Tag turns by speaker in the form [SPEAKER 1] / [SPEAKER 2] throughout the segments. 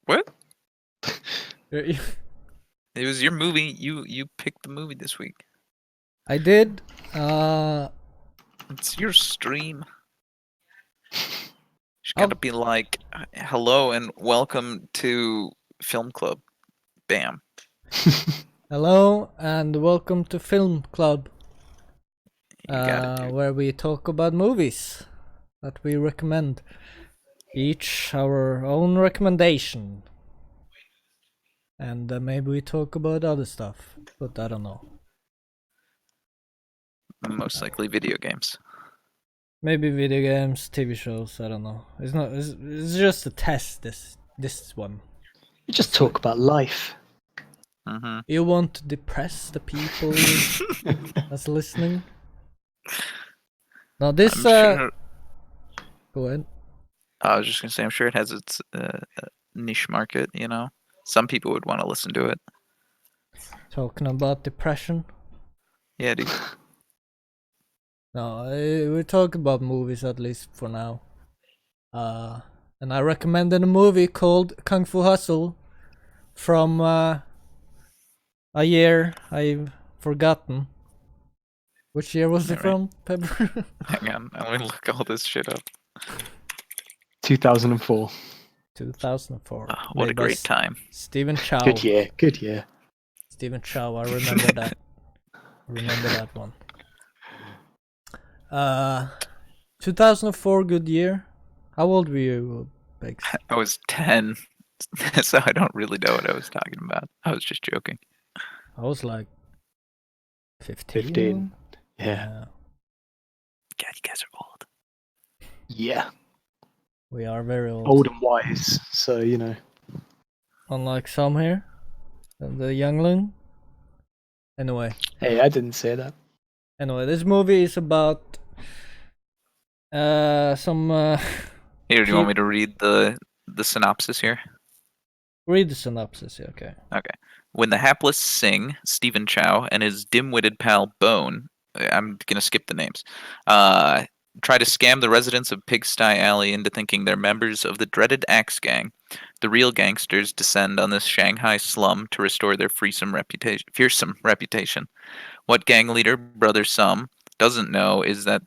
[SPEAKER 1] What?
[SPEAKER 2] I
[SPEAKER 1] It was your movie. You picked the movie this week.
[SPEAKER 2] did.
[SPEAKER 1] It's your stream. It's gotta be like, hello and welcome to Film Club. Bam.
[SPEAKER 2] Hello and welcome to Film Club,
[SPEAKER 1] You got it, dude.
[SPEAKER 2] where we talk about movies that we recommend. Each our own recommendation. And maybe we talk about other stuff, but I don't know.
[SPEAKER 1] Most likely video games.
[SPEAKER 2] Maybe video games, TV shows, I don't know. It's not. It's just a test. This one.
[SPEAKER 3] You just talk about life.
[SPEAKER 1] Mm-hmm.
[SPEAKER 2] You want to depress the people that's listening? Now this.
[SPEAKER 1] Sure,
[SPEAKER 2] Go ahead.
[SPEAKER 1] I was just gonna say, I'm sure it has its niche market. You know, some people would want to listen to it.
[SPEAKER 2] Talking about depression.
[SPEAKER 1] Yeah, dude.
[SPEAKER 2] No, we talk about movies at least for now. And I recommended a movie called Kung Fu Hustle from a year I've forgotten. Which year was it from, Peber?
[SPEAKER 1] Hang on, I'm gonna look all this shit up.
[SPEAKER 3] 2004.
[SPEAKER 2] 2004.
[SPEAKER 1] Oh, what a great time.
[SPEAKER 2] Stephen Chow.
[SPEAKER 3] Good year. Good year.
[SPEAKER 2] Stephen Chow, I remember that. Remember that one. 2004, good year. How old were you, Bex?
[SPEAKER 1] I was 10, so I don't really know what I was talking about. I was just joking.
[SPEAKER 2] I was like 15.
[SPEAKER 3] 15. Yeah.
[SPEAKER 1] God, you guys are old.
[SPEAKER 3] Yeah.
[SPEAKER 2] We are very old.
[SPEAKER 3] Old and wise. So, you know.
[SPEAKER 2] Unlike some here. The youngling. Anyway.
[SPEAKER 3] Hey, I didn't say that.
[SPEAKER 2] Anyway, this movie is about some
[SPEAKER 1] Here, do you want me to read the synopsis here?
[SPEAKER 2] read the synopsis, yeah, okay.
[SPEAKER 1] Okay. When the hapless Singh, Stephen Chow, and his dim-witted pal Bone, I'm gonna skip the names, try to scam the residents of Pigsty Alley into thinking they're members of the dreaded Axe Gang, the real gangsters descend on this Shanghai slum to restore their fearsome reputation. What gang leader, Brother Sum, doesn't know is that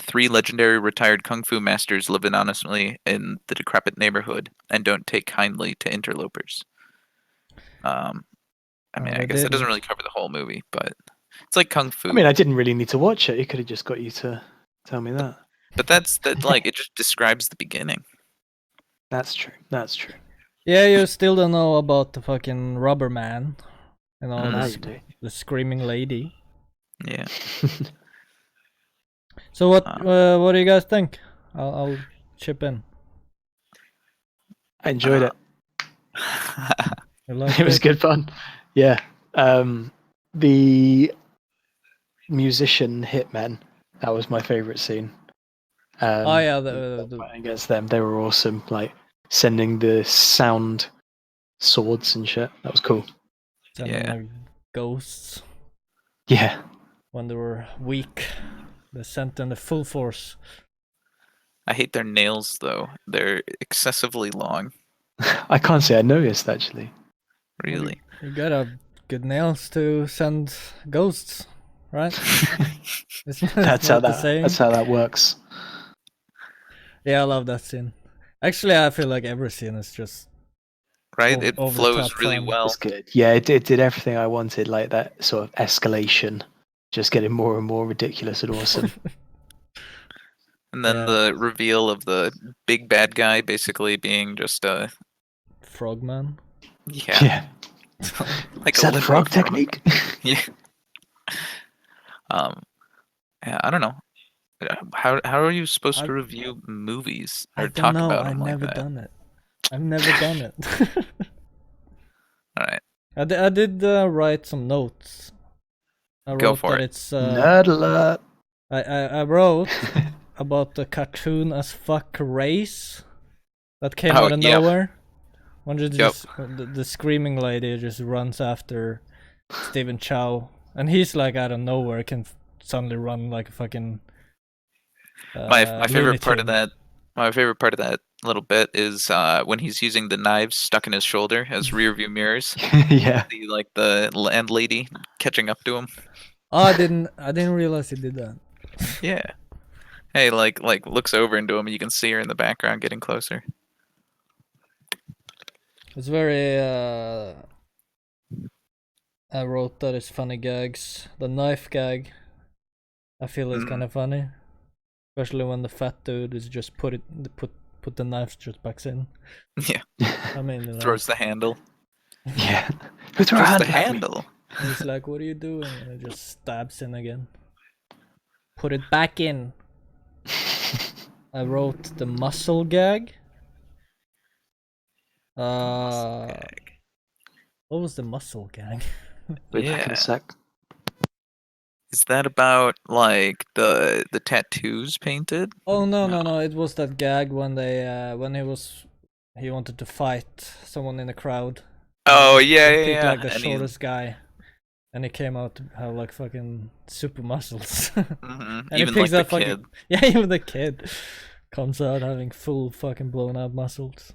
[SPEAKER 1] three legendary retired kung fu masters live anonymously in the decrepit neighborhood and don't take kindly to interlopers. I guess that doesn't really cover the whole movie, but it's like kung fu.
[SPEAKER 3] I mean, I didn't really need to watch it. It could have just got you to tell me that.
[SPEAKER 1] But that's like it just describes the beginning.
[SPEAKER 3] That's true. That's true.
[SPEAKER 2] Yeah, you still don't know about the fucking rubber man and all
[SPEAKER 3] Now
[SPEAKER 2] this,
[SPEAKER 3] you do.
[SPEAKER 2] the screaming lady.
[SPEAKER 1] Yeah.
[SPEAKER 2] So what do you guys think? I'll chip in.
[SPEAKER 3] I enjoyed it.
[SPEAKER 2] You liked
[SPEAKER 3] It was good fun. Yeah. The musician hitmen, that was my favourite scene.
[SPEAKER 2] Oh yeah, the
[SPEAKER 3] Fighting against them, they were awesome. Like sending the sound swords and shit. That was cool.
[SPEAKER 2] like ghosts
[SPEAKER 3] Yeah.
[SPEAKER 2] when they were weak. They sent them the full force.
[SPEAKER 1] I hate their nails though. They're excessively long.
[SPEAKER 3] I can't say I noticed actually.
[SPEAKER 1] Really.
[SPEAKER 2] You gotta good nails to send ghosts, right?
[SPEAKER 3] That's how that works.
[SPEAKER 2] Yeah, I love that scene. Actually, I feel like every scene is just
[SPEAKER 1] right. It
[SPEAKER 2] over the
[SPEAKER 1] flows
[SPEAKER 2] top
[SPEAKER 1] really
[SPEAKER 2] fun.
[SPEAKER 1] well.
[SPEAKER 3] It's good. Yeah, it did everything I wanted, like that sort of escalation, just getting more and more ridiculous and awesome.
[SPEAKER 1] And then the reveal of the big bad guy basically being just a
[SPEAKER 2] Frogman.
[SPEAKER 1] Yeah. Like
[SPEAKER 3] Is that the frog technique?
[SPEAKER 1] Yeah. Yeah, I don't know. How are you supposed to review movies or talk about them like that?
[SPEAKER 2] I've never done it. I've never done it.
[SPEAKER 1] All right.
[SPEAKER 2] I did write some notes. I wrote
[SPEAKER 1] Go for
[SPEAKER 2] that
[SPEAKER 1] it.
[SPEAKER 2] It's
[SPEAKER 3] Nerd alert.
[SPEAKER 2] I wrote about the cartoon as fuck race that came out of nowhere. When the screaming lady just runs after Stephen Chow, and he's like out of nowhere can suddenly run like a fucking.
[SPEAKER 1] My favorite part of that little bit is when he's using the knives stuck in his shoulder as rear view mirrors.
[SPEAKER 3] Yeah.
[SPEAKER 1] See, like the landlady catching up to him.
[SPEAKER 2] Oh, I didn't realize he did that.
[SPEAKER 1] Yeah. Hey, like looks over into him, and you can see her in the background getting closer.
[SPEAKER 2] It's very. I wrote that it's funny gags. The knife gag, I feel is kind of funny, especially when the fat dude is just put the knife just back in.
[SPEAKER 1] Yeah.
[SPEAKER 2] I mean,
[SPEAKER 1] Throws the handle.
[SPEAKER 3] Yeah. Who threw a
[SPEAKER 1] Throws the
[SPEAKER 3] handle at me?
[SPEAKER 1] handle.
[SPEAKER 2] and he's like, "What are you doing?" And it just stabs in again. Put it back in. I wrote the muscle gag.
[SPEAKER 1] Gag.
[SPEAKER 2] What was the muscle gag?
[SPEAKER 3] Be back in
[SPEAKER 1] Yeah.
[SPEAKER 3] a sec.
[SPEAKER 1] Is that about like the tattoos painted?
[SPEAKER 2] Oh no! It was that gag when he wanted to fight someone in the crowd.
[SPEAKER 1] Oh yeah,
[SPEAKER 2] He
[SPEAKER 1] yeah,
[SPEAKER 2] picked
[SPEAKER 1] yeah.
[SPEAKER 2] like the
[SPEAKER 1] And
[SPEAKER 2] shortest guy, and he came out to have like fucking super muscles.
[SPEAKER 1] and
[SPEAKER 2] And
[SPEAKER 1] even
[SPEAKER 2] he
[SPEAKER 1] like
[SPEAKER 2] picks
[SPEAKER 1] the
[SPEAKER 2] up fucking
[SPEAKER 1] kid.
[SPEAKER 2] yeah, even the kid comes out having full fucking blown out muscles.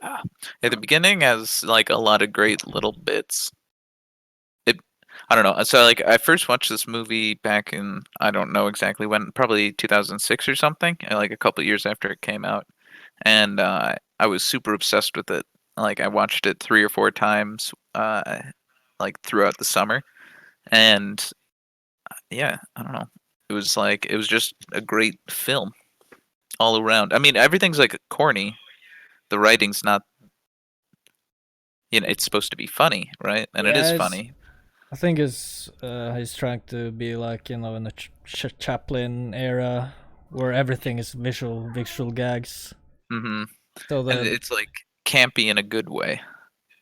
[SPEAKER 1] At the beginning has like a lot of great little bits. I don't know. So like I first watched this movie back in I don't know exactly when, probably 2006 or something, like a couple years after it came out, and I was super obsessed with it. Like I watched it 3 or 4 times, like throughout the summer, and yeah, I don't know. It was just a great film all around. I mean, everything's like corny. The writing's not, it's supposed to be funny, right? And it is
[SPEAKER 2] Yeah,
[SPEAKER 1] funny.
[SPEAKER 2] I think he's trying to be like in the Chaplin era where everything is visual gags.
[SPEAKER 1] Hmm.
[SPEAKER 2] So
[SPEAKER 1] And
[SPEAKER 2] the
[SPEAKER 1] it's like campy in a good way.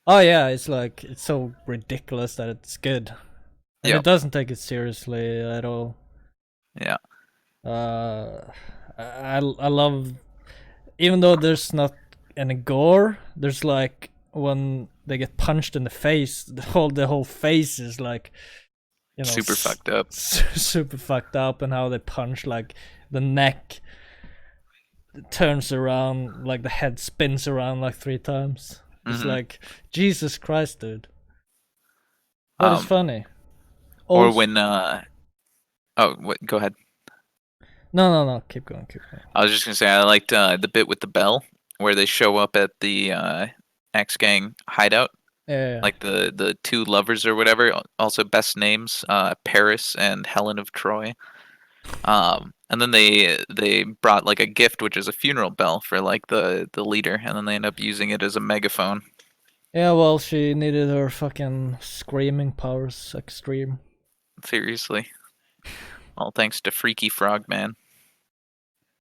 [SPEAKER 2] oh yeah, it's like it's so ridiculous that it's good, and it
[SPEAKER 1] Yep.
[SPEAKER 2] doesn't take it seriously at all.
[SPEAKER 1] Yeah.
[SPEAKER 2] I love, even though there's not any gore, there's like when they get punched in the face, the whole face is like,
[SPEAKER 1] Super fucked up.
[SPEAKER 2] super fucked up, and how they punch, like the neck turns around, like the head spins around like 3 times. It's
[SPEAKER 1] Hmm.
[SPEAKER 2] like Jesus Christ, dude. But it's funny.
[SPEAKER 1] Or
[SPEAKER 2] Also,
[SPEAKER 1] when oh, go ahead.
[SPEAKER 2] no, keep going.
[SPEAKER 1] I was just gonna say I liked the bit with the bell where they show up at the X Gang hideout,
[SPEAKER 2] Yeah.
[SPEAKER 1] like the two lovers or whatever. Also best names, Paris and Helen of Troy. And then they brought like a gift, which is a funeral bell for like the leader, and then they end up using it as a megaphone.
[SPEAKER 2] Yeah, well, she needed her fucking screaming powers extreme.
[SPEAKER 1] Seriously, all thanks to Freaky Frogman.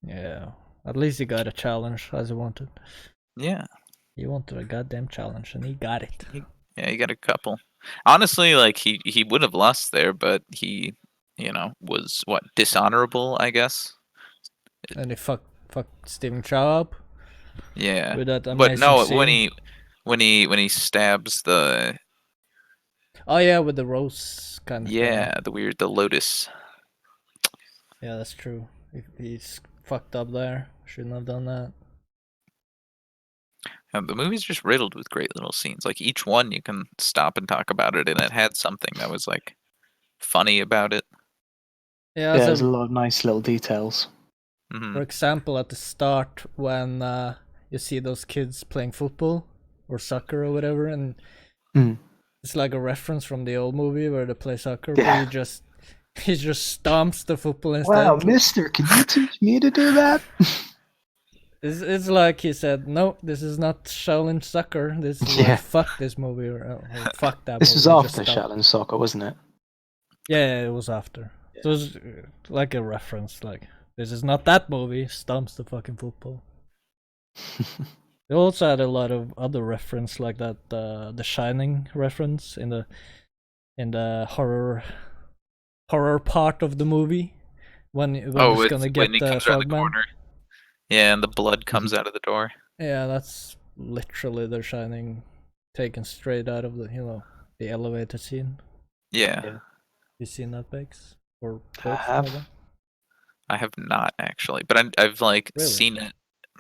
[SPEAKER 2] Yeah. At least he got a challenge as he wanted.
[SPEAKER 1] Yeah,
[SPEAKER 2] He wanted a goddamn challenge, and he got it.
[SPEAKER 1] yeah, you got a couple. Honestly, like he would have lost there, but he, was what, dishonorable, I guess.
[SPEAKER 2] And he fucked Stephen Chow up
[SPEAKER 1] Yeah,
[SPEAKER 2] with that
[SPEAKER 1] but
[SPEAKER 2] amazing
[SPEAKER 1] no,
[SPEAKER 2] scene.
[SPEAKER 1] when he stabs the,
[SPEAKER 2] Oh yeah, with the rose kind of thing.
[SPEAKER 1] the lotus.
[SPEAKER 2] Yeah, that's true. He's fucked up there. Shouldn't have done that.
[SPEAKER 1] The movie's just riddled with great little scenes. Like each one, you can stop and talk about it, and it had something that was like funny about it.
[SPEAKER 2] Yeah,
[SPEAKER 3] Yeah, there's a lot of nice little details.
[SPEAKER 1] Hmm.
[SPEAKER 2] for example, at the start when you see those kids playing football or soccer or whatever, and
[SPEAKER 3] Mm.
[SPEAKER 2] it's like a reference from the old movie where they play soccer,
[SPEAKER 3] Yeah.
[SPEAKER 2] but he just stomps the football instead.
[SPEAKER 3] Wow, mister, can you teach me to do that?
[SPEAKER 2] It's like he said, no, this is not Shaolin soccer. This is
[SPEAKER 3] Yeah.
[SPEAKER 2] like fuck this movie or fuck that
[SPEAKER 3] This
[SPEAKER 2] movie.
[SPEAKER 3] was
[SPEAKER 2] Just
[SPEAKER 3] after
[SPEAKER 2] stop.
[SPEAKER 3] Shaolin Soccer, wasn't it?
[SPEAKER 2] Yeah, it was after. So it was like a reference, like this is not that movie. Stomps the fucking football. They also had a lot of other reference like that, the Shining reference in the horror part of the movie when he's gonna get
[SPEAKER 1] when he
[SPEAKER 2] the
[SPEAKER 1] comes around the
[SPEAKER 2] frogman.
[SPEAKER 1] corner. Yeah, and the blood comes out of the door.
[SPEAKER 2] Yeah, that's literally The Shining, taken straight out of the elevator scene.
[SPEAKER 1] Yeah,
[SPEAKER 3] Yeah.
[SPEAKER 2] You seen that, Bex? Or
[SPEAKER 3] I
[SPEAKER 2] both?
[SPEAKER 3] have.
[SPEAKER 2] Rather?
[SPEAKER 1] I have not actually, but I've like
[SPEAKER 2] Really?
[SPEAKER 1] seen it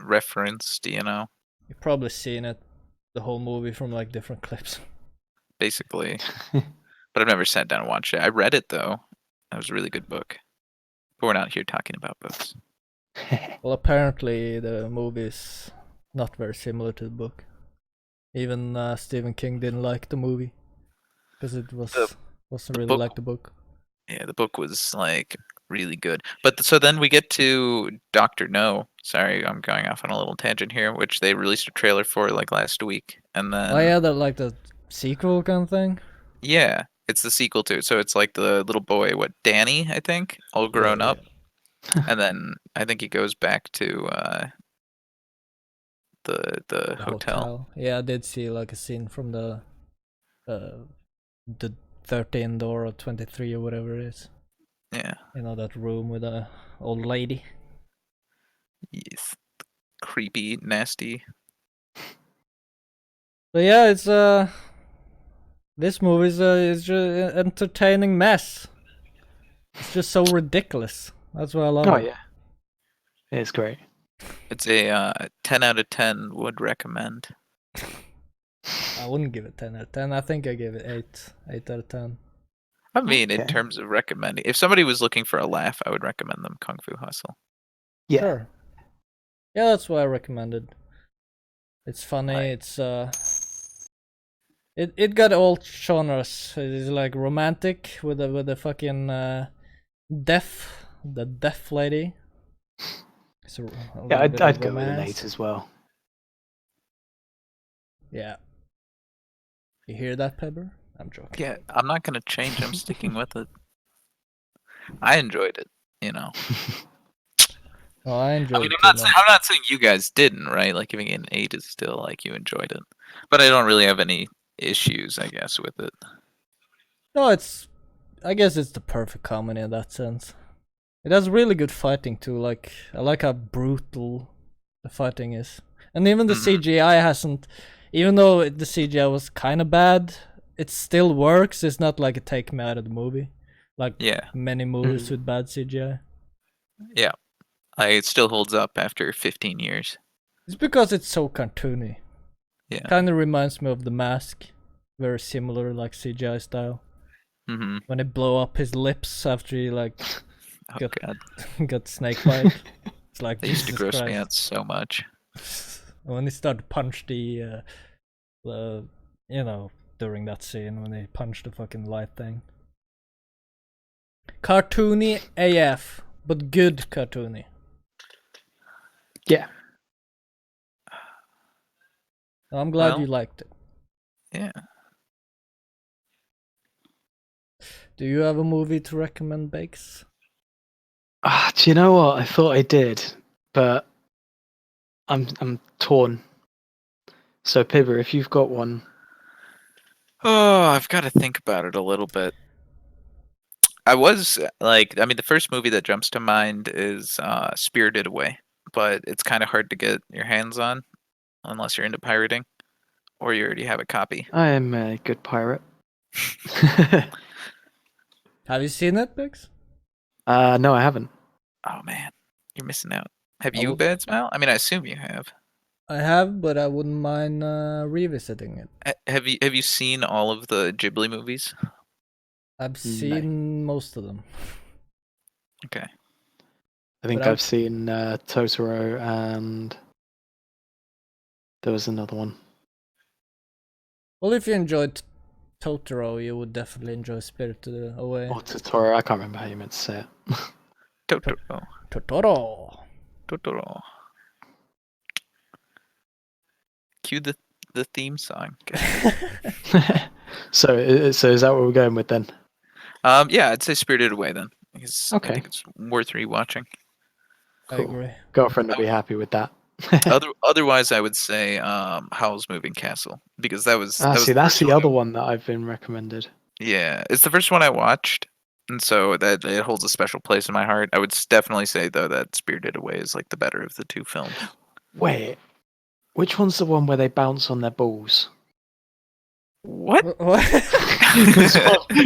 [SPEAKER 1] referenced, you know,
[SPEAKER 2] You've probably seen it, the whole movie from like different clips.
[SPEAKER 1] basically. But I've never sat down and watched it. I read it though. That was a really good book. But we're not here talking about books.
[SPEAKER 2] Well, apparently the movie is not very similar to the book. Even Stephen King didn't like the movie because it wasn't really
[SPEAKER 1] book-
[SPEAKER 2] like the book.
[SPEAKER 1] Yeah, the book was like really good. But so then we get to Doctor No. Sorry, I'm going off on a little tangent here, which they released a trailer for like last week, and then
[SPEAKER 2] Oh yeah, that like the sequel kind of thing.
[SPEAKER 1] yeah, it's the sequel to it. So it's like the little boy, what, Danny, I think, all grown
[SPEAKER 2] Yeah,
[SPEAKER 1] up, and then I think he goes back to the
[SPEAKER 2] the
[SPEAKER 1] hotel.
[SPEAKER 2] Yeah, I did see like a scene from the 13 door or 23 or whatever it is.
[SPEAKER 1] Yeah,
[SPEAKER 2] You know, that room with a old lady.
[SPEAKER 1] yes, creepy, nasty.
[SPEAKER 2] But yeah, it's this movie is just an entertaining mess. It's just so ridiculous. That's why I love
[SPEAKER 3] Oh
[SPEAKER 2] it.
[SPEAKER 3] yeah, it's great.
[SPEAKER 1] It's a 10 out of 10 would recommend.
[SPEAKER 2] I wouldn't give it 10 out of 10. I think I gave it 8 out of 10.
[SPEAKER 1] I mean, in
[SPEAKER 3] Okay.
[SPEAKER 1] terms of recommending, if somebody was looking for a laugh, I would recommend them Kung Fu Hustle.
[SPEAKER 3] Yeah.
[SPEAKER 2] Sure. Yeah, that's why I recommended. It's funny.
[SPEAKER 1] Right.
[SPEAKER 2] It's it got all genres. It's like romantic with the fucking the deaf lady. It's a
[SPEAKER 3] Yeah,
[SPEAKER 2] little bit of
[SPEAKER 3] I'd go with an
[SPEAKER 2] romance.
[SPEAKER 3] 8 as well.
[SPEAKER 2] Yeah. You hear that, Peber? I'm joking.
[SPEAKER 1] Yeah, I'm not gonna change. I'm sticking with it. I enjoyed it, you know.
[SPEAKER 2] Oh, I
[SPEAKER 1] I
[SPEAKER 2] enjoyed
[SPEAKER 1] mean,
[SPEAKER 2] it too much.
[SPEAKER 1] I'm not saying you guys didn't, right? Like giving it an 8 is still like you enjoyed it, but I don't really have any issues, I guess, with it.
[SPEAKER 2] No, I guess it's the perfect comedy in that sense. It has really good fighting too. Like I like how brutal the fighting is, and even the
[SPEAKER 1] Mhm.
[SPEAKER 2] CGI hasn't. Even though the CGI was kind of bad, it still works. It's not like it take me out of the movie, like
[SPEAKER 1] Yeah,
[SPEAKER 2] many movies with bad CGI.
[SPEAKER 1] yeah. It still holds up after 15 years.
[SPEAKER 2] It's because it's so cartoony.
[SPEAKER 1] Yeah.
[SPEAKER 2] Kind of reminds me of The Mask, very similar like CGI style.
[SPEAKER 1] Mm-hmm.
[SPEAKER 2] When they blow up his lips after he like
[SPEAKER 1] Oh
[SPEAKER 2] got
[SPEAKER 1] god,
[SPEAKER 2] got snake bite. It's like
[SPEAKER 1] they used to
[SPEAKER 2] Jesus
[SPEAKER 1] gross me
[SPEAKER 2] Christ.
[SPEAKER 1] out so much.
[SPEAKER 2] When they start to punch the you know, during that scene when they punch the fucking light thing. Cartoony AF, but good cartoony.
[SPEAKER 3] Yeah.
[SPEAKER 2] I'm glad
[SPEAKER 1] Well,
[SPEAKER 2] you liked it.
[SPEAKER 1] yeah.
[SPEAKER 2] Do you have a movie to recommend, Bakes?
[SPEAKER 3] Do you know what? I thought I did, but I'm torn. So Pibber, if you've got one,
[SPEAKER 1] Oh, I've got to think about it a little bit. I was like, I mean, the first movie that jumps to mind is Spirited Away, but it's kind of hard to get your hands on unless you're into pirating or you already have a copy.
[SPEAKER 3] I am a good pirate.
[SPEAKER 2] Have you seen it, Bakes?
[SPEAKER 3] No, I haven't.
[SPEAKER 1] Oh man, you're missing out. Have
[SPEAKER 2] I
[SPEAKER 1] you,
[SPEAKER 2] w-
[SPEAKER 1] Bad Smile? I mean, I assume you have.
[SPEAKER 2] I have, but I wouldn't mind revisiting it.
[SPEAKER 1] Have you seen all of the Ghibli movies?
[SPEAKER 2] I've
[SPEAKER 3] No.
[SPEAKER 2] seen most of them.
[SPEAKER 1] Okay.
[SPEAKER 3] I think
[SPEAKER 2] But
[SPEAKER 3] I've seen Totoro and there was another one.
[SPEAKER 2] Well, if you enjoyed Totoro, you would definitely enjoy Spirited Away.
[SPEAKER 3] Or Totoro, I can't remember how you meant to say it.
[SPEAKER 1] Totoro.
[SPEAKER 2] Totoro.
[SPEAKER 1] Totoro. Cue the theme song.
[SPEAKER 3] So is that what we're going with then?
[SPEAKER 1] Yeah, I'd say Spirited Away then. Because I
[SPEAKER 3] Okay.
[SPEAKER 1] think it's worth rewatching.
[SPEAKER 2] I
[SPEAKER 3] Cool.
[SPEAKER 2] agree.
[SPEAKER 3] Girlfriend will be happy with that.
[SPEAKER 1] Otherwise, I would say Howl's Moving Castle because that was
[SPEAKER 3] See,
[SPEAKER 1] the
[SPEAKER 3] that's
[SPEAKER 1] first
[SPEAKER 3] the
[SPEAKER 1] one
[SPEAKER 3] other one that I've been recommended.
[SPEAKER 1] Yeah, it's the first one I watched, and so that it holds a special place in my heart. I would definitely say though that Spirited Away is like the better of the two films.
[SPEAKER 3] Wait, which one's the one where they bounce on their balls?
[SPEAKER 1] What?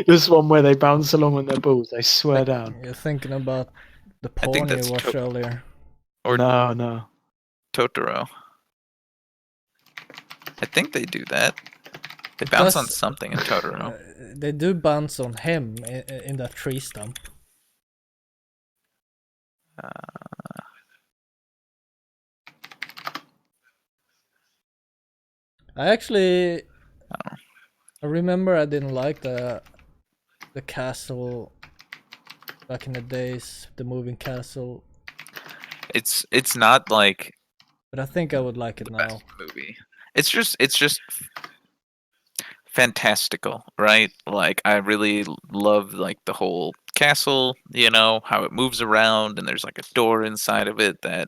[SPEAKER 3] this one where they bounce along on their balls. I swear down.
[SPEAKER 2] You're thinking about the
[SPEAKER 1] I think
[SPEAKER 2] porn you
[SPEAKER 1] that's
[SPEAKER 2] watched earlier.
[SPEAKER 1] Or-
[SPEAKER 3] No.
[SPEAKER 1] Totoro. I think they do that. They
[SPEAKER 2] It
[SPEAKER 1] bounce on
[SPEAKER 2] does-
[SPEAKER 1] something in Totoro.
[SPEAKER 2] They do bounce on him in that tree stump. I actually, I remember I didn't like the castle back in the days, the moving castle,
[SPEAKER 1] It's not like
[SPEAKER 2] but I think I would like it
[SPEAKER 1] the
[SPEAKER 2] now.
[SPEAKER 1] best movie. It's just fantastical, right? Like I really love like the whole castle, you know, how it moves around and there's like a door inside of it that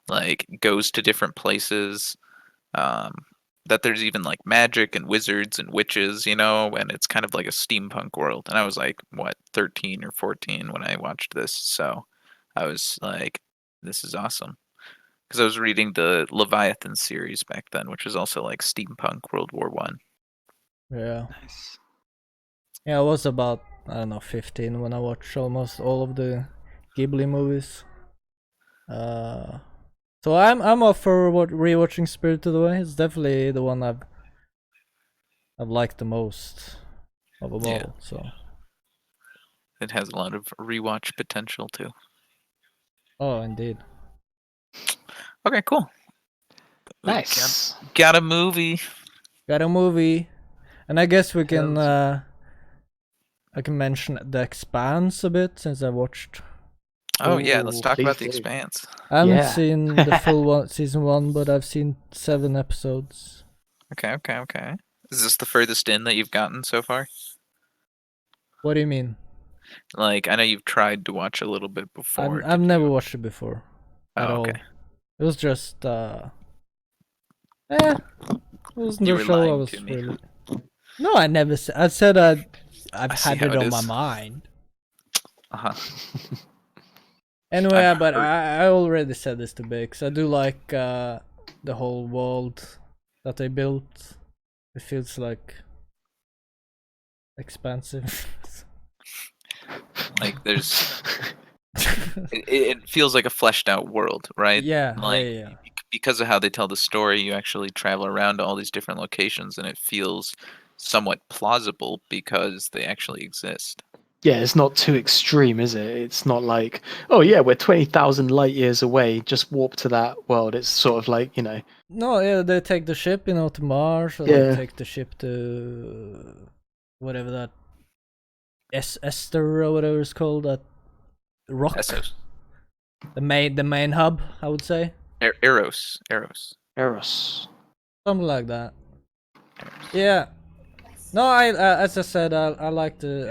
[SPEAKER 1] like goes to different places. Um that there's even like magic and wizards and witches, you know, and it's kind of like a steampunk world. And I was like, what, 13 or 14 when I watched this. So I was like, this is awesome. Because I was reading the Leviathan series back then, which was also like steampunk World War One.
[SPEAKER 2] Yeah.
[SPEAKER 3] Nice.
[SPEAKER 2] Yeah, I was about, I don't know, 15 when I watched almost all of the Ghibli movies. So I'm up for rewatching Spirited Away. It's definitely the one I've liked the most of them
[SPEAKER 1] Yeah.
[SPEAKER 2] all. So
[SPEAKER 1] It has a lot of rewatch potential too.
[SPEAKER 2] oh, indeed.
[SPEAKER 1] Okay, cool.
[SPEAKER 3] Nice.
[SPEAKER 1] Got a movie.
[SPEAKER 2] Got a movie, and I guess we can.
[SPEAKER 3] Hells.
[SPEAKER 2] I can mention The Expanse a bit since I watched.
[SPEAKER 1] Oh yeah, let's
[SPEAKER 3] Ooh,
[SPEAKER 1] talk
[SPEAKER 3] please
[SPEAKER 1] about The
[SPEAKER 3] do.
[SPEAKER 1] Expanse.
[SPEAKER 2] I haven't
[SPEAKER 3] Yeah.
[SPEAKER 2] seen the full season 1, but I've seen 7 episodes.
[SPEAKER 1] Okay. Is this the furthest in that you've gotten so far?
[SPEAKER 2] What do you mean?
[SPEAKER 1] Like, I know you've tried to watch a little bit before.
[SPEAKER 2] I've
[SPEAKER 1] Did
[SPEAKER 2] never
[SPEAKER 1] you?
[SPEAKER 2] watched it before at
[SPEAKER 1] Oh,
[SPEAKER 2] all.
[SPEAKER 1] okay.
[SPEAKER 2] It was just it wasn't
[SPEAKER 1] You
[SPEAKER 2] the
[SPEAKER 1] were
[SPEAKER 2] show I
[SPEAKER 1] lying to
[SPEAKER 2] was
[SPEAKER 1] me.
[SPEAKER 2] really. No, I never said. I said I've
[SPEAKER 1] I see
[SPEAKER 2] had
[SPEAKER 1] how
[SPEAKER 2] it
[SPEAKER 1] it
[SPEAKER 2] on my
[SPEAKER 1] is.
[SPEAKER 2] mind.
[SPEAKER 1] Uh-huh.
[SPEAKER 2] Anyway,
[SPEAKER 1] I've
[SPEAKER 2] but
[SPEAKER 1] heard.
[SPEAKER 2] I already said this to Bix. I do like the whole world that they built. It feels like expansive.
[SPEAKER 1] Like, there's. It feels like a fleshed out world, right?
[SPEAKER 2] yeah,
[SPEAKER 1] Like,
[SPEAKER 2] yeah.
[SPEAKER 1] because of how they tell the story, you actually travel around to all these different locations, and it feels somewhat plausible because they actually exist.
[SPEAKER 3] Yeah, it's not too extreme, is it? It's not like, oh yeah, we're 20,000 light years away, just warp to that world. It's sort of like, you know,
[SPEAKER 2] No, yeah, they take the ship, to Mars, or they
[SPEAKER 3] yeah,
[SPEAKER 2] take the ship to whatever that Esther or whatever it's called, that rock,
[SPEAKER 1] Essos.
[SPEAKER 2] the main hub, I would say,
[SPEAKER 1] Eros.
[SPEAKER 3] Eros.
[SPEAKER 2] something like that. Yeah. No, I as I said, I like the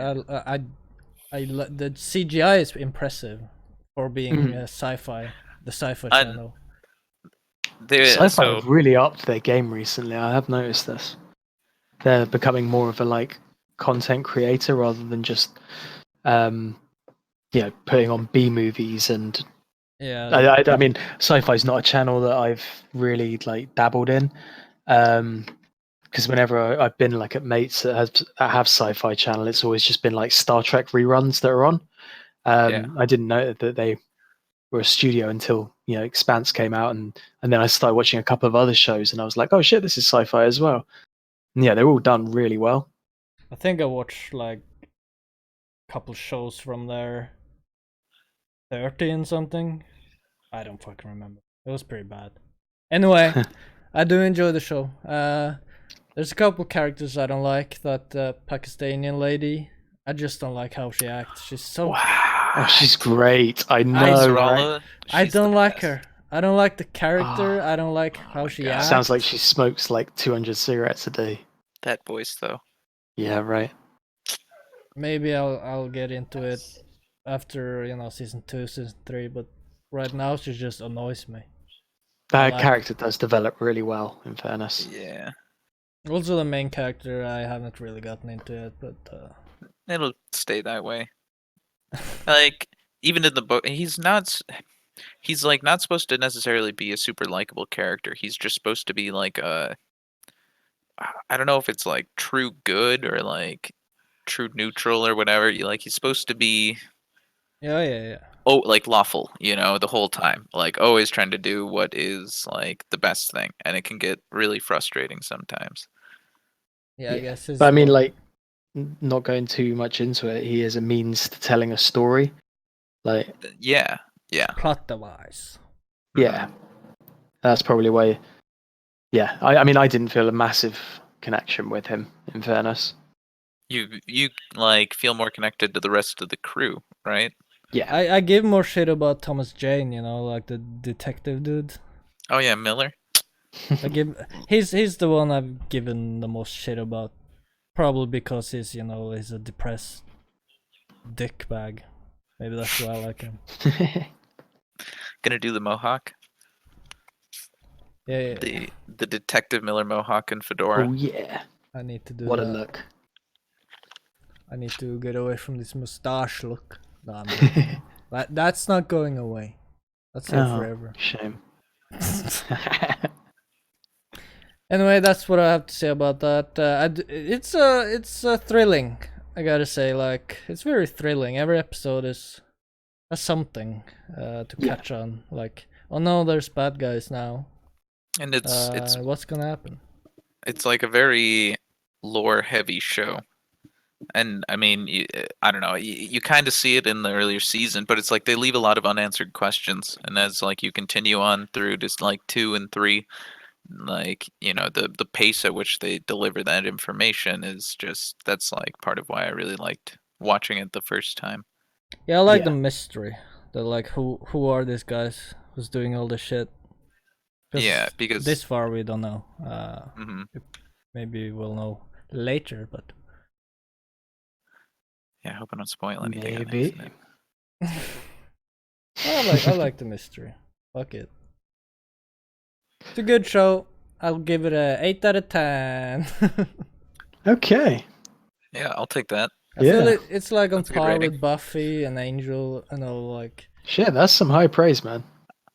[SPEAKER 2] CGI is impressive for being sci-fi, the sci-fi
[SPEAKER 1] And
[SPEAKER 2] channel.
[SPEAKER 3] Sci-fi
[SPEAKER 1] so
[SPEAKER 3] have really upped their game recently. I have noticed this. They're becoming more of a like content creator rather than just, putting on B movies. And
[SPEAKER 2] Yeah,
[SPEAKER 3] I mean, sci-fi is not a channel that I've really like dabbled in. Because whenever I've been like at mates that have sci-fi channel, it's always just been like Star Trek reruns that are on.
[SPEAKER 1] yeah.
[SPEAKER 3] I didn't know that they were a studio until Expanse came out, and then I started watching a couple of other shows, and I was like, oh shit, this is sci-fi as well. And yeah, they're all done really well.
[SPEAKER 2] I think I watched like a couple shows from there, 30 and something. I don't fucking remember. It was pretty bad. Anyway, I do enjoy the show. There's a couple characters I don't like. That Pakistani lady. I just don't like how she acts. She's so.
[SPEAKER 1] Wow.
[SPEAKER 3] Oh, she's great. I know, right?
[SPEAKER 1] Nasrallah,
[SPEAKER 2] I
[SPEAKER 1] she's the
[SPEAKER 2] don't like
[SPEAKER 1] best.
[SPEAKER 2] her. I don't like the character.
[SPEAKER 3] Oh,
[SPEAKER 2] I don't like
[SPEAKER 1] Oh
[SPEAKER 2] how
[SPEAKER 1] my
[SPEAKER 2] she
[SPEAKER 1] God.
[SPEAKER 2] acts.
[SPEAKER 3] sounds like she smokes like 200 cigarettes a day.
[SPEAKER 1] That voice though.
[SPEAKER 3] Yeah, right.
[SPEAKER 2] Maybe I'll get into it after season 2, season 3. But right now she just annoys me.
[SPEAKER 3] That
[SPEAKER 2] Like
[SPEAKER 3] character does develop really well, in fairness.
[SPEAKER 1] Yeah.
[SPEAKER 2] also the main character I haven't really gotten into it, but
[SPEAKER 1] It'll stay that way. Like even in the book, he's like not supposed to necessarily be a super likable character. He's just supposed to be like I don't know if it's like true good or like true neutral or whatever. Like he's supposed to be
[SPEAKER 2] yeah.
[SPEAKER 1] like lawful, the whole time, like always trying to do what is like the best thing, and it can get really frustrating sometimes.
[SPEAKER 2] Yeah, I guess
[SPEAKER 3] But I mean,
[SPEAKER 2] what-
[SPEAKER 3] like, not going too much into it, he is a means to telling a story. Like,
[SPEAKER 1] Yeah, yeah.
[SPEAKER 2] plot device.
[SPEAKER 3] yeah, that's probably why. Yeah, I mean, I didn't feel a massive connection with him. In fairness,
[SPEAKER 1] You like feel more connected to the rest of the crew, right?
[SPEAKER 3] yeah,
[SPEAKER 2] I give more shit about Thomas Jane, like the detective dude.
[SPEAKER 1] Oh yeah, Miller.
[SPEAKER 2] He's the one I've given the most shit about. Probably because he's a depressed dickbag. Maybe that's why I like him.
[SPEAKER 1] Gonna do the mohawk,
[SPEAKER 2] Yeah,
[SPEAKER 1] the Detective Miller mohawk and fedora.
[SPEAKER 3] oh yeah,
[SPEAKER 2] I need to do
[SPEAKER 3] what a
[SPEAKER 2] that.
[SPEAKER 3] look.
[SPEAKER 2] I need to get away from this mustache look. No, I'm joking. That's not going away. That's here
[SPEAKER 3] Oh,
[SPEAKER 2] forever.
[SPEAKER 3] shame.
[SPEAKER 2] Anyway, that's what I have to say about that. It's thrilling. I gotta say, like, it's very thrilling. Every episode has something to
[SPEAKER 3] Yeah.
[SPEAKER 2] catch on. Like, oh no, there's bad guys now.
[SPEAKER 1] And it's
[SPEAKER 2] What's gonna happen?
[SPEAKER 1] it's like a very lore heavy show. And I mean, I don't know, you kind of see it in the earlier season, but it's like they leave a lot of unanswered questions, and as like you continue on through just like 2 and 3, like the pace at which they deliver that information is just, that's like part of why I really liked watching it the first time.
[SPEAKER 2] Yeah, I like the
[SPEAKER 3] Yeah.
[SPEAKER 2] mystery. The like, who are these guys? Who's doing all this shit?
[SPEAKER 1] Yeah, because
[SPEAKER 2] this far we don't know.
[SPEAKER 1] mhm.
[SPEAKER 2] Maybe we'll know later, but
[SPEAKER 1] Yeah, I hope I don't spoil anything on
[SPEAKER 3] Maybe.
[SPEAKER 1] accident.
[SPEAKER 2] I like the mystery. Fuck it. It's a good show. I'll give it a 8 out of 10.
[SPEAKER 3] Okay.
[SPEAKER 1] Yeah, I'll take that.
[SPEAKER 2] I feel
[SPEAKER 3] Yeah.
[SPEAKER 2] it's like on
[SPEAKER 1] That's a good
[SPEAKER 2] par
[SPEAKER 1] rating.
[SPEAKER 2] with Buffy and Angel. Like.
[SPEAKER 3] Shit, that's some high praise, man.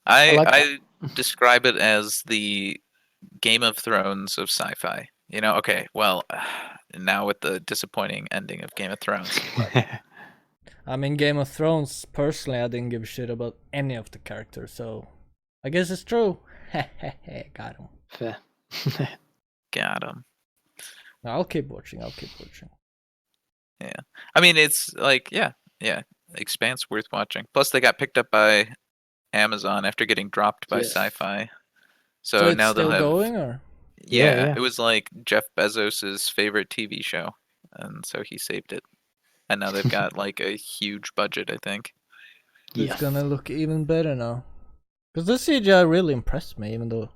[SPEAKER 3] I like
[SPEAKER 1] I describe it as the Game of Thrones of sci-fi. Okay, well, now with the disappointing ending of Game of Thrones.
[SPEAKER 2] I mean, Game of Thrones, personally, I didn't give a shit about any of the characters, so I guess it's true. Got him.
[SPEAKER 3] Fair.
[SPEAKER 1] Got him.
[SPEAKER 2] I'll keep watching.
[SPEAKER 1] Yeah. I mean, it's like, yeah. Expanse worth watching. Plus, they got picked up by Amazon after getting dropped by
[SPEAKER 3] Yes.
[SPEAKER 1] Sci-Fi.
[SPEAKER 2] So
[SPEAKER 1] So
[SPEAKER 2] it's
[SPEAKER 1] now they'll
[SPEAKER 2] still
[SPEAKER 1] have.
[SPEAKER 2] going, or?
[SPEAKER 1] Yeah, it was like Jeff Bezos's favorite TV show, and so he saved it. And now they've got like a huge budget, I think.
[SPEAKER 2] It's gonna look even better now. Because the CGI really impressed me, even though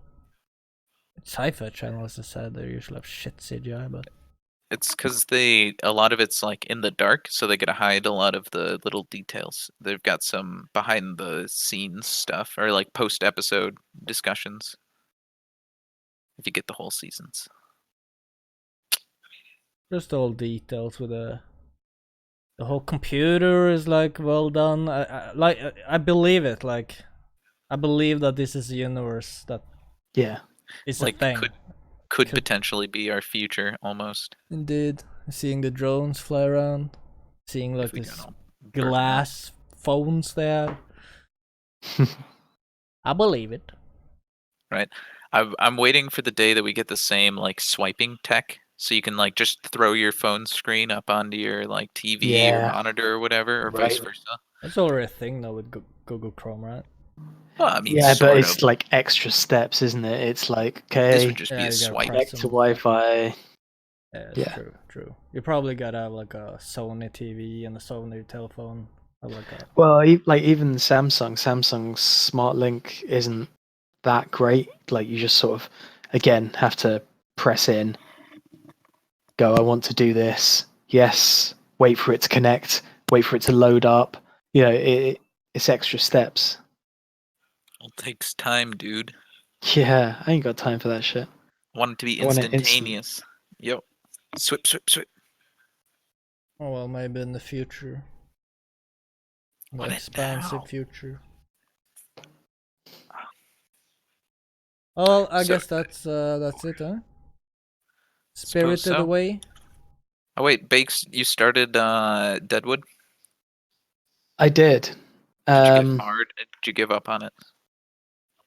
[SPEAKER 2] it's Sci-Fi Channel, as I said, they usually have shit CGI, but
[SPEAKER 1] It's because a lot of it's like in the dark, so they gotta hide a lot of the little details. They've got some behind the scenes stuff, or like post episode discussions. If you get the whole seasons.
[SPEAKER 2] just all details with the whole computer is like well done. I believe it. Like, I believe that this is a universe that is
[SPEAKER 1] Like
[SPEAKER 2] a thing.
[SPEAKER 1] could potentially be our future almost.
[SPEAKER 2] Indeed, seeing the drones fly around, seeing like
[SPEAKER 1] If we
[SPEAKER 2] this
[SPEAKER 1] don't all burn out.
[SPEAKER 2] glass phones they have. I believe it.
[SPEAKER 1] Right. I'm waiting for the day that we get the same like swiping tech, so you can like just throw your phone screen up onto your like TV or
[SPEAKER 3] Yeah.
[SPEAKER 1] monitor or whatever, or vice
[SPEAKER 3] Right.
[SPEAKER 1] versa.
[SPEAKER 2] That's already a thing though with Google Chrome, right?
[SPEAKER 1] Well, I mean,
[SPEAKER 3] Yeah,
[SPEAKER 1] sort
[SPEAKER 3] but
[SPEAKER 1] of.
[SPEAKER 3] it's like extra steps, isn't it? It's like,
[SPEAKER 1] This
[SPEAKER 3] okay,
[SPEAKER 1] would just be
[SPEAKER 2] Yeah,
[SPEAKER 1] a
[SPEAKER 2] you gotta
[SPEAKER 1] swipe.
[SPEAKER 2] press
[SPEAKER 3] connect to Wi-Fi.
[SPEAKER 2] Yeah,
[SPEAKER 3] Yeah.
[SPEAKER 2] true. You probably gotta have like a Sony TV and a Sony telephone. Or like a,
[SPEAKER 3] Well, like even Samsung's Smart Link isn't that great. Like you just sort of, again, have to press in, go, I want to do this. Yes, wait for it to connect, wait for it to load up. It's extra steps.
[SPEAKER 1] It takes time, dude.
[SPEAKER 3] Yeah, I ain't got time for that shit.
[SPEAKER 1] I want it to be
[SPEAKER 3] I want it instant.
[SPEAKER 1] instantaneous. Yep. Swip.
[SPEAKER 2] oh well, maybe in the future. The
[SPEAKER 1] Want it
[SPEAKER 2] expansive
[SPEAKER 1] now.
[SPEAKER 2] future. Oh well, I
[SPEAKER 1] So-
[SPEAKER 2] guess that's it, huh? Spirited
[SPEAKER 1] so.
[SPEAKER 2] Away.
[SPEAKER 1] Oh wait, Bakes, you started Deadwood?
[SPEAKER 3] I did.
[SPEAKER 1] Did you get
[SPEAKER 3] Um,
[SPEAKER 1] far? Did you give up on it?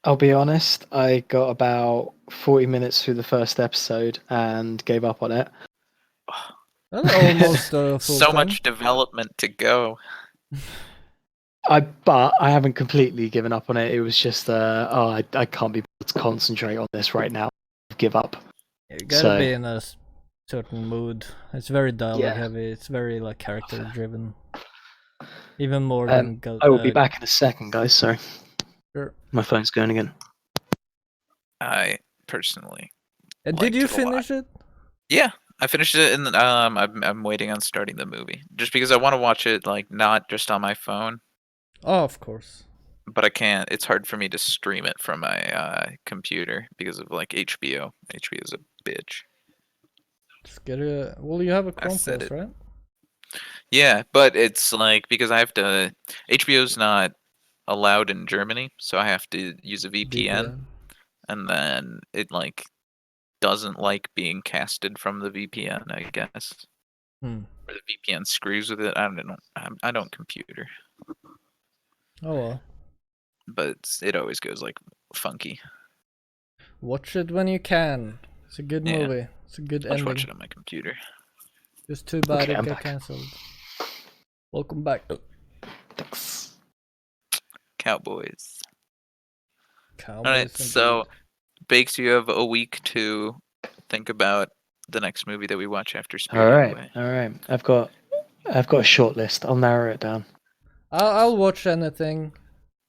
[SPEAKER 3] I'll be honest. I got about 40 minutes through the first episode and gave up on it.
[SPEAKER 2] That's almost full
[SPEAKER 1] So
[SPEAKER 2] time.
[SPEAKER 1] much development to go.
[SPEAKER 3] But I haven't completely given up on it. It was just I can't be able to concentrate on this right now. Give up.
[SPEAKER 2] You gotta
[SPEAKER 3] So-
[SPEAKER 2] be in a certain mood. It's very dialogue
[SPEAKER 3] Yeah.
[SPEAKER 2] heavy. It's very like character driven. Even more
[SPEAKER 3] Um,
[SPEAKER 2] than.
[SPEAKER 3] I will be back in a second, guys. Sorry,
[SPEAKER 2] Sure.
[SPEAKER 3] my phone's going again.
[SPEAKER 1] I personally.
[SPEAKER 2] Did
[SPEAKER 1] liked
[SPEAKER 2] you
[SPEAKER 1] it a lot.
[SPEAKER 2] finish it?
[SPEAKER 1] Yeah, I finished it, and I'm waiting on starting the movie just because I want to watch it like not just on my phone,
[SPEAKER 2] Oh, of course.
[SPEAKER 1] but I can't. It's hard for me to stream it from my computer because of like HBO. HBO is a bitch.
[SPEAKER 2] Just get a. Well, you have a
[SPEAKER 1] I said
[SPEAKER 2] Chromecast,
[SPEAKER 1] it.
[SPEAKER 2] right?
[SPEAKER 1] Yeah, but it's like because I have to. HBO's not allowed in Germany, so I have to use a VPN, and then it like doesn't like being casted from the VPN, I guess.
[SPEAKER 2] Hmm.
[SPEAKER 1] Or the VPN screws with it. I don't know. I don't computer,
[SPEAKER 2] Oh well.
[SPEAKER 1] but it always goes like funky.
[SPEAKER 2] Watch it when you can. It's a good
[SPEAKER 1] Yeah.
[SPEAKER 2] movie. It's a good
[SPEAKER 1] I'll just watch
[SPEAKER 2] ending.
[SPEAKER 1] it on my computer.
[SPEAKER 2] Just too bad
[SPEAKER 3] Okay,
[SPEAKER 2] it
[SPEAKER 3] I'm
[SPEAKER 2] got
[SPEAKER 3] back.
[SPEAKER 2] cancelled. Welcome back.
[SPEAKER 3] Thanks.
[SPEAKER 1] Cowboys.
[SPEAKER 2] Cowboys.
[SPEAKER 1] All right,
[SPEAKER 2] indeed.
[SPEAKER 1] so Bakes, you have a week to think about the next movie that we watch after Spirited Away.
[SPEAKER 3] All right. I've got a short list. I'll narrow it down.
[SPEAKER 2] I'll watch anything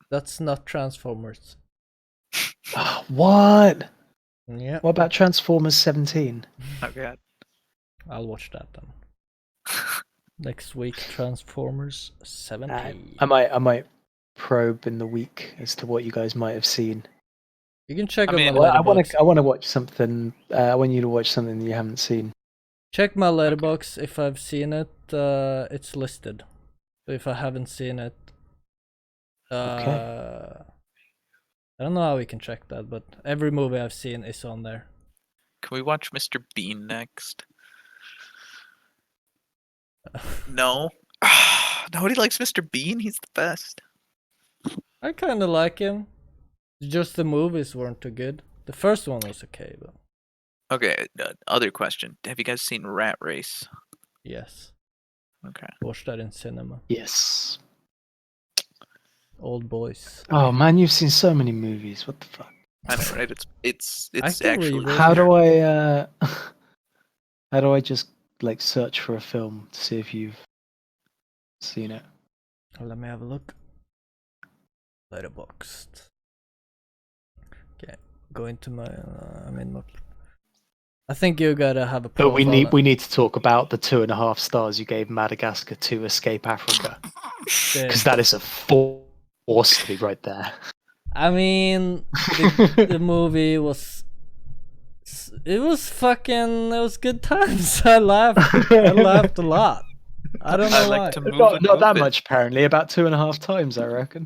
[SPEAKER 2] that's not Transformers.
[SPEAKER 3] What?
[SPEAKER 2] Yeah,
[SPEAKER 3] What about Transformers 17?
[SPEAKER 1] Oh god.
[SPEAKER 2] I'll watch that then. Next week, Transformers 70.
[SPEAKER 3] I might probe in the week as to what you guys might have seen.
[SPEAKER 2] You can check
[SPEAKER 1] I
[SPEAKER 2] on
[SPEAKER 1] mean-
[SPEAKER 2] my
[SPEAKER 3] Well,
[SPEAKER 2] letterbox.
[SPEAKER 3] I want to watch something. I want you to watch something that you haven't seen.
[SPEAKER 2] Check my letterbox. If I've seen it, it's listed. So if I haven't seen it, I don't know how we can check that, but every movie I've seen is on there.
[SPEAKER 1] Can we watch Mr. Bean next? No. Nobody likes Mr. Bean. He's the best.
[SPEAKER 2] I kind of like him. Just the movies weren't too good. The first one was okay, but
[SPEAKER 1] Okay. Other question. Have you guys seen Rat Race?
[SPEAKER 2] yes,
[SPEAKER 1] Okay.
[SPEAKER 2] watched that in cinema.
[SPEAKER 3] Yes.
[SPEAKER 2] Old Boys.
[SPEAKER 3] Oh man, you've seen so many movies. What the fuck?
[SPEAKER 1] I know, right? It's
[SPEAKER 2] I can
[SPEAKER 1] actually.
[SPEAKER 2] rewatch
[SPEAKER 3] How do I? How do I just like search for a film to see if you've seen it?
[SPEAKER 2] Let me have a look. Letterboxd. Okay, go into my. I'm in my. I think you gotta have a.
[SPEAKER 3] But we
[SPEAKER 2] profile.
[SPEAKER 3] need to talk about the 2.5 stars you gave Madagascar to Escape Africa, because that is a force to be right there.
[SPEAKER 2] I mean, the movie was. It was good times. I laughed a lot. I don't know
[SPEAKER 1] I
[SPEAKER 2] why.
[SPEAKER 1] like to move
[SPEAKER 3] Not that
[SPEAKER 1] it.
[SPEAKER 3] much apparently. About 2.5 times, I reckon.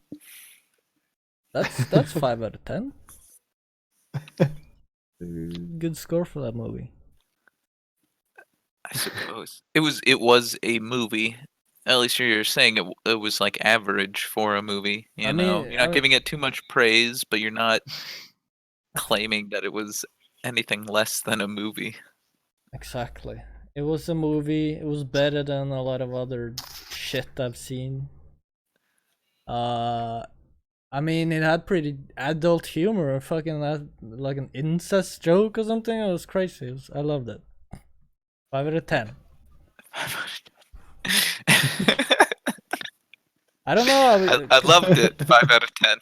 [SPEAKER 2] That's 5 out of 10. Good score for that movie.
[SPEAKER 1] I suppose it was a movie. At least you're saying it was like average for a movie. You know, you're not giving it too much praise, but you're not claiming that it was anything less than a movie.
[SPEAKER 2] Exactly. It was a movie. It was better than a lot of other shit I've seen. I mean, it had pretty adult humor. Fucking had, like an incest joke or something. It was crazy. I loved it. 5 out of 10. I don't know.
[SPEAKER 1] I loved it. 5 out of 10.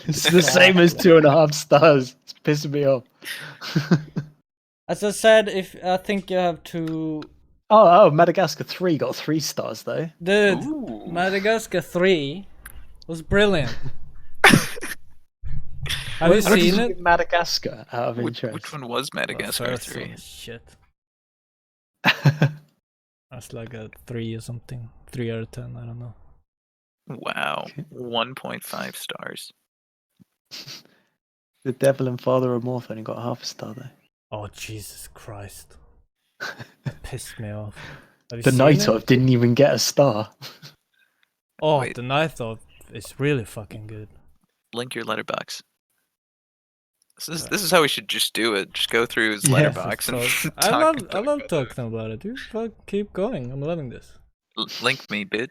[SPEAKER 3] It's the same as 2.5 stars. It's pissing me off.
[SPEAKER 2] As I said, if I think you have to.
[SPEAKER 3] Oh, Madagascar 3 got 3 stars though.
[SPEAKER 2] Dude,
[SPEAKER 1] Ooh.
[SPEAKER 2] Madagascar 3 was brilliant. Have you
[SPEAKER 3] What did
[SPEAKER 2] seen
[SPEAKER 3] you
[SPEAKER 2] it?
[SPEAKER 3] give Madagascar out of
[SPEAKER 1] Which
[SPEAKER 3] interest?
[SPEAKER 1] one was Madagascar
[SPEAKER 2] First
[SPEAKER 1] 3?
[SPEAKER 2] one is shit. That's like a 3 or something. 3 out of 10, I don't know.
[SPEAKER 1] Wow. 1.5 stars.
[SPEAKER 3] The Devil and Father of Morph only got half a star though.
[SPEAKER 2] Oh, Jesus Christ. That pissed me off. Have you
[SPEAKER 3] The
[SPEAKER 2] seen
[SPEAKER 3] Night
[SPEAKER 2] it?
[SPEAKER 3] of didn't even get a star.
[SPEAKER 2] Oh,
[SPEAKER 1] Wait.
[SPEAKER 2] The Night of it's really fucking good.
[SPEAKER 1] Link your letterbox. This is how we should just do it. Just go through his
[SPEAKER 3] Yeah.
[SPEAKER 1] letterbox and
[SPEAKER 2] I
[SPEAKER 1] talk.
[SPEAKER 2] love talking about it. You fuck keep going. I'm loving this.
[SPEAKER 1] Link me, bitch.